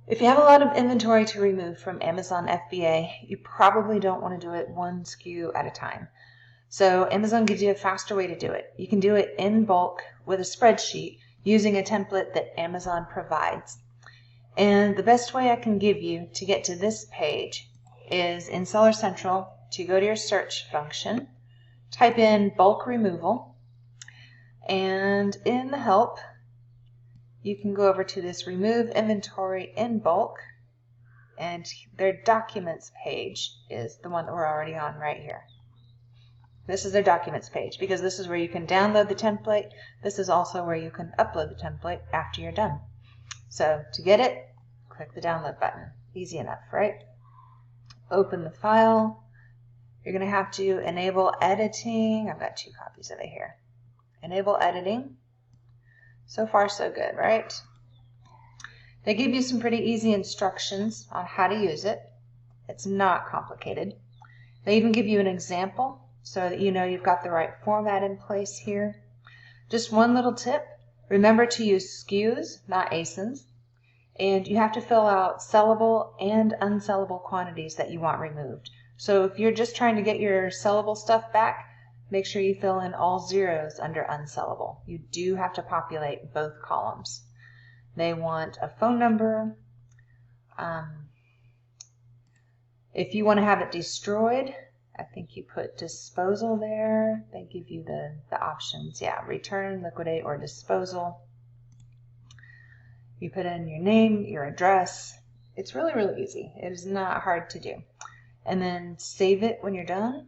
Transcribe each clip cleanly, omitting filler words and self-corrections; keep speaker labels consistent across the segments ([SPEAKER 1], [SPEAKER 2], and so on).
[SPEAKER 1] If you have a lot of inventory to remove from Amazon FBA, you probably don't want to do it one SKU at a time. So Amazon gives you a faster way to do it. You can do it in bulk with a spreadsheet using a template that Amazon provides. And the best way I can give you to get to this page is in Seller Central to go to your search function, type in bulk removal, and in the help, you can go over to this remove inventory in bulk, and their documents page is the one that we're already on right here. This is their documents page because this is where you can download the template. This is also where you can upload the template after you're done. So to get it, click the download button. Easy enough, right? Open the file. You're going to have to enable editing. I've got 2 copies of it here. Enable editing. So far, so good, right? They give you some pretty easy instructions on how to use it. It's not complicated. They even give you an example so that you know you've got the right format in place here. Just one little tip. Remember to use SKUs, not ASINs. And you have to fill out sellable and unsellable quantities that you want removed. So if you're just trying to get your sellable stuff back, make sure you fill in all zeros under unsellable. You do have to populate both columns. They want a phone number. If you want to have it destroyed, I think you put disposal there. They give you the options. Yeah, return, liquidate, or disposal. You put in your name, your address. It's really, really easy. It is not hard to do. And then save it when you're done.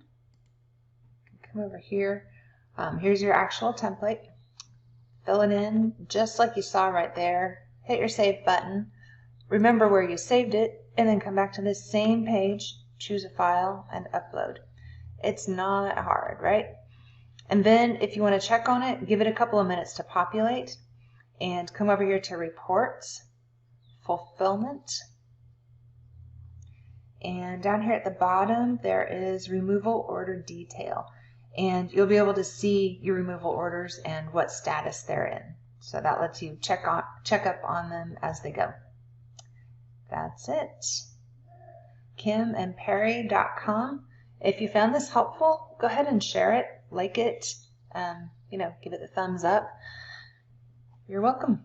[SPEAKER 1] Come over here. Here's your actual template. Fill it in just like you saw right there. Hit your save button. Remember where you saved it, and then come back to this same page, choose a file, and upload. It's not hard, right? And then if you want to check on it, give it a couple of minutes to populate, and come over here to reports, fulfillment, and down here at the bottom there is removal order detail, and you'll be able to see your removal orders and what status they're in. So that lets you check up on them as they go. That's it. KimandPerry.com. If you found this helpful, go ahead and share it, like it, give it the thumbs up. You're welcome.